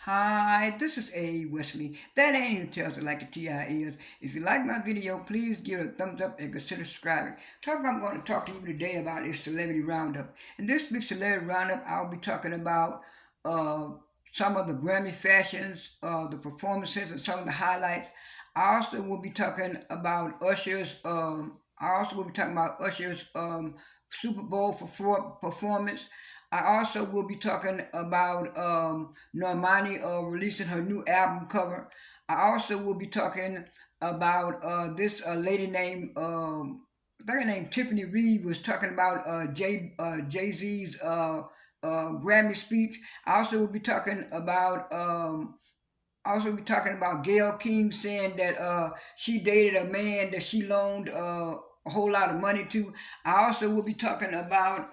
Hi, this is A. Wesley. That ain't even tells it like a TI is. If you like my video, please give it a thumbs up and consider subscribing. Topic I'm going to talk to you today about is Celebrity Roundup. In this week's Celebrity Roundup, I'll be talking about uh, some of the Grammy fashions, the performances, and some of the highlights. I also will be talking about Usher's. Super Bowl performance. I also will be talking about Normani releasing her new album cover. I also will be talking about this lady named I think her name Tiffany Reed was talking about Jay Z's Grammy speech. I also will be talking about Gail King saying that she dated a man that she loaned a whole lot of money to. I also will be talking about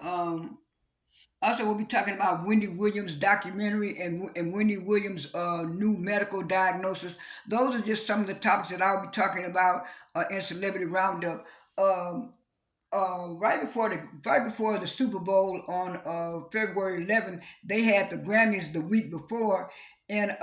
we'll be talking about Wendy Williams' documentary and Wendy Williams' new medical diagnosis. Those are just some of the topics that I'll be talking about in Celebrity Roundup. Um, right before the Super Bowl on February 11th, they had the Grammys the week before, and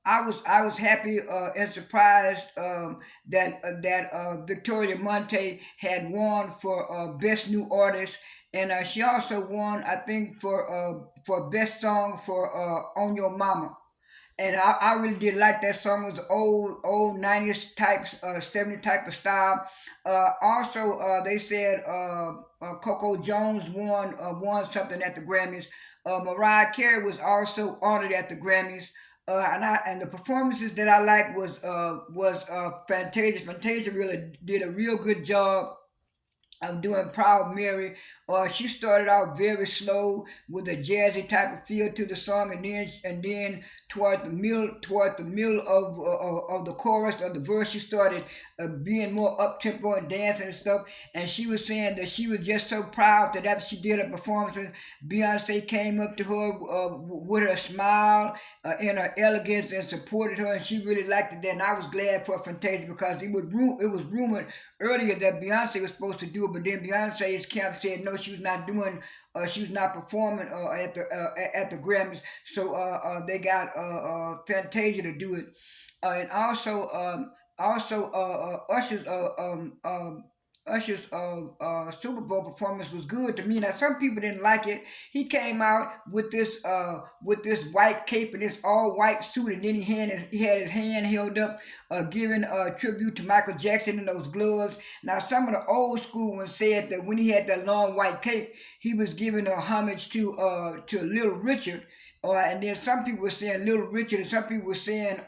I was happy and surprised that Victoria Monte had won for Best New Artist, and she also won, I think, for Best Song for On Your Mama. And I really did like that song. It was old 90s type, 70 type of style. Also, they said Coco Jones won something at the Grammys. Mariah Carey was also honored at the Grammys. And the performances that I liked was Fantasia. Fantasia really did a real good job. I'm doing Proud Mary. She started out very slow with a jazzy type of feel to the song, and then toward the middle of the chorus of the verse, she started being more up tempo and dancing and stuff. And she was saying that she was just so proud that after she did her performance, Beyonce came up to her with her smile and her elegance and supported her, and she really liked it. Then I was glad for Fantasia because it was rumored earlier that Beyonce was supposed to do it, but then Beyonce's camp said no, she was not performing at the Grammys, so they got Fantasia to do it, and Usher's Super Bowl performance was good to me. Now some people didn't like it. He came out with this white cape and this all white suit, and then he had his hand held up, giving tribute to Michael Jackson in those gloves. Now some of the old school ones said that when he had that long white cape, he was giving a homage to Little Richard. And then some people were saying Little Richard, and some people were saying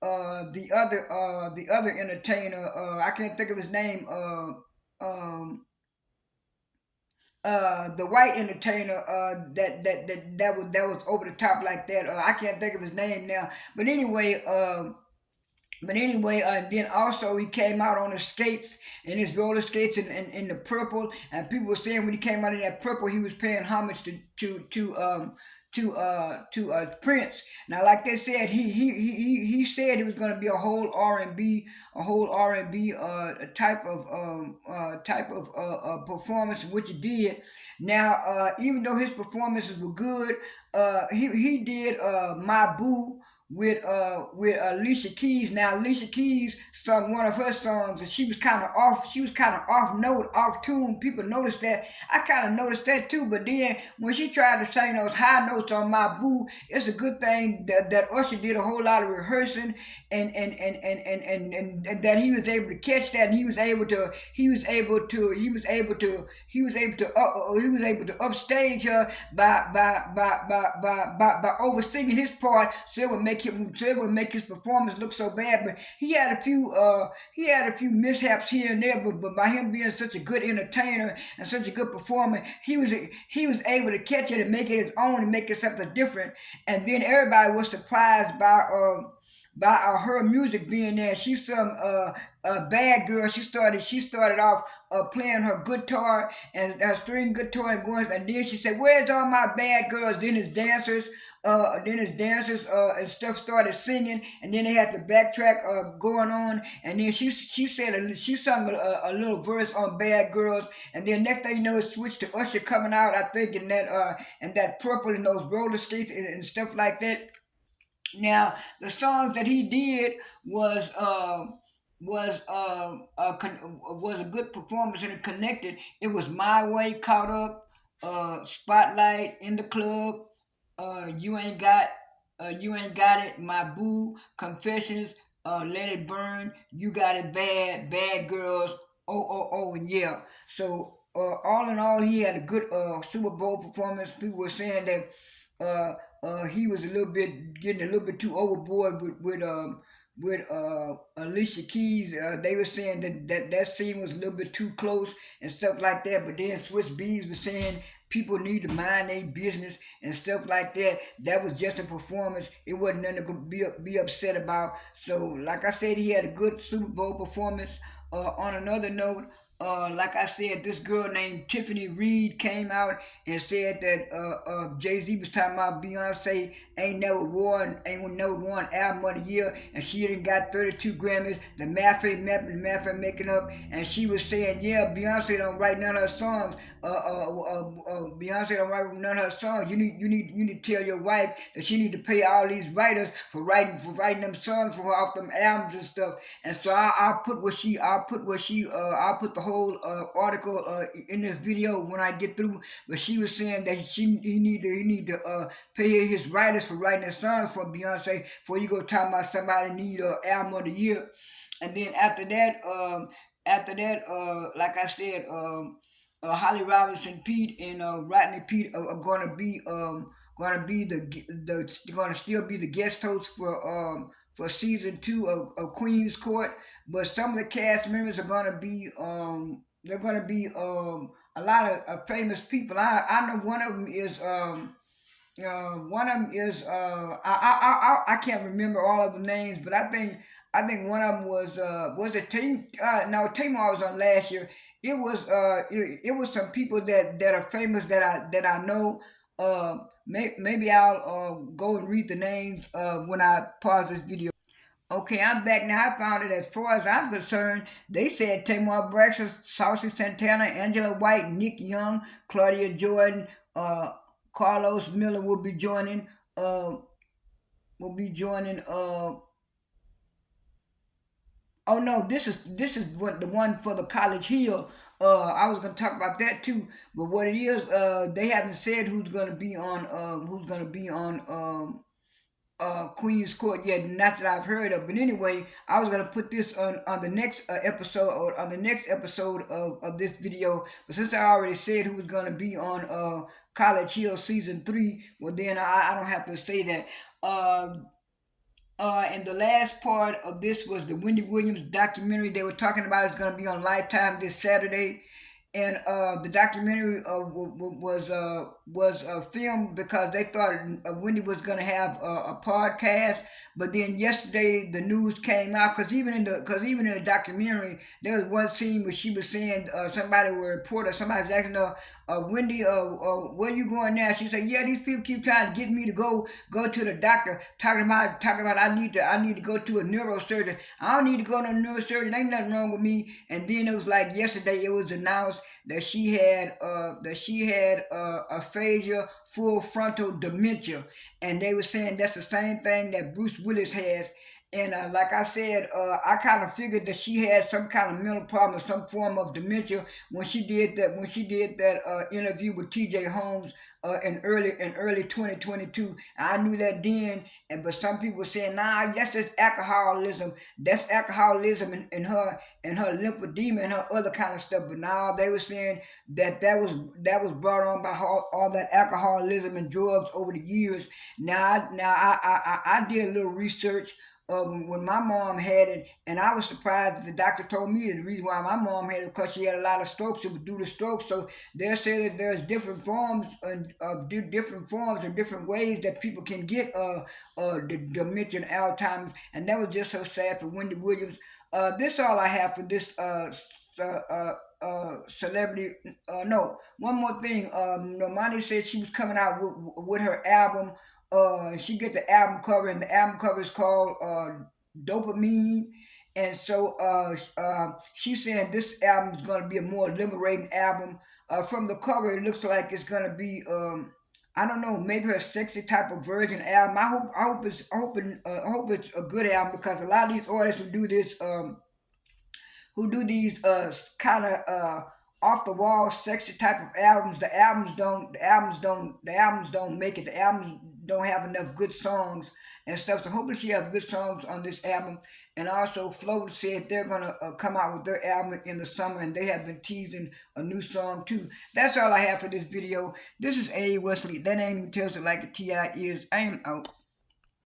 the other entertainer. I can't think of his name. The white entertainer that was over the top like that. I can't think of his name now. But anyway, then also he came out on his skates and his roller skates in the purple, and people were saying when he came out in that purple, he was paying homage to Prince. Now, like they said, he said it was going to be a whole R&B type of which it did. Now, even though his performances were good, he did My Boo with Alicia Keys. Now Alicia Keys sung one of her songs and she was kind of off. She was kind of off note, off tune. People noticed that. I kind of noticed that too. But then when she tried to sing those high notes on My Boo, it's a good thing that Usher did a whole lot of rehearsing and that he was able to catch that and he was able to upstage her by over singing his part, so it would make his performance look so bad. But he had a few mishaps here and there, but by him being such a good entertainer and such a good performer, he was able to catch it and make it his own and make it something different. And then everybody was surprised by her music being there. She sung "Bad Girl." She started off playing her guitar and string guitar and going, and then she said, "Where's all my bad girls?" Then his dancers and stuff started singing, and then they had the backtrack going on, and then she sung a little verse on "Bad Girls," and then next thing you know, it switched to Usher coming out. I think in that purple and those roller skates and stuff like that. Now, the songs that he did was was a good performance and it connected. It was My Way, Caught Up, Spotlight, In the Club, you ain't got it, My Boo, Confessions, Let It Burn, You Got It Bad, Bad Girls, and yeah. So all in all, he had a good Super Bowl performance. People were saying that uh, he was a little bit getting a little bit too overboard with Alicia Keys. They were saying that scene was a little bit too close and stuff like that. But then Swiss Bees was saying people need to mind their business and stuff like that. That was just a performance. It wasn't nothing to be upset about. So, like I said, he had a good Super Bowl performance. On another note, like I said, this girl named Tiffany Reed came out and said that Jay Z was talking about Beyonce ain't never won album of the year, and she didn't got 32 Grammys. The math ain't making up, and she was saying, yeah, Beyonce don't write none of her songs. Beyonce don't write none of her songs. You need to tell your wife that she need to pay all these writers for writing them songs for her off them albums and stuff. And so I'll put the whole article in this video when I get through. But she was saying that he need to pay his writers for writing the songs for Beyonce before you go talking about somebody need a album of the year. And then after that, like I said, Holly Robinson Pete and Rodney Pete are gonna be gonna still be the guest hosts for season two of Queen's Court, but some of the cast members are gonna be they're gonna be a lot of famous people. I know one of them is I can't remember all of the names, but I think one of them was it Team no Tamar was on last year. It was some people that are famous that I know. Maybe I'll go and read the names when I pause this video. Okay, I'm back now. I found it. As far as I'm concerned, they said Tamar Braxton, Saucy Santana, Angela White, Nick Young, Claudia Jordan, Carlos Miller Uh, will be joining. Oh no, this is what the one for the College Hill. I was gonna talk about that too, but what it is, they haven't said who's gonna be on Queen's Court yet, not that I've heard of. But anyway, I was gonna put this on the next episode or on the next episode of this video. But since I already said who was gonna be on College Hill season three, well then I don't have to say that. And the last part of this was the Wendy Williams documentary they were talking about. Is going to be on Lifetime this Saturday, and the documentary was filmed because they thought Wendy was going to have a podcast, but then yesterday the news came out because even in the documentary there was one scene where she was saying somebody was a reporter, somebody was asking her, Wendy, where you going now? She said, yeah, these people keep trying to get me to go to the doctor, talking about I need to go to a neurosurgeon. I don't need to go to a neurosurgeon. Ain't nothing wrong with me. And then it was like yesterday, it was announced that she had aphasia, full frontal dementia, and they were saying that's the same thing that Bruce Willis has. And like I said, I kind of figured that she had some kind of mental problem, some form of dementia when she did that interview with T.J. Holmes in early 2022. I knew that then, and but some people were saying, nah, that's just alcoholism. That's alcoholism and her lymphedema and her other kind of stuff. But now they were saying that was brought on by all that alcoholism and drugs over the years. I did a little research when my mom had it, and I was surprised that the doctor told me that the reason why my mom had it because she had a lot of strokes. It was due to strokes. So they say that there's different forms different forms and different ways that people can get the dementia and Alzheimer's, and that was just so sad for Wendy Williams. This all I have for this celebrity. No, one more thing. Normani said she was coming out with her album. She get the album cover, and the album cover is called Dopamine. And so she's saying this album is going to be a more liberating album. From the cover, it looks like it's going to be. I don't know, maybe a sexy type of version album. I hope it's a good album because a lot of these artists who do these kind of off the wall sexy type of albums. The albums don't make it. The albums don't have enough good songs and stuff. So hopefully she has good songs on this album. And also Flo said they're gonna come out with their album in the summer, and they have been teasing a new song too. That's all I have for this video. This is A. Wesley. That name tells it like a Ti is. I am out.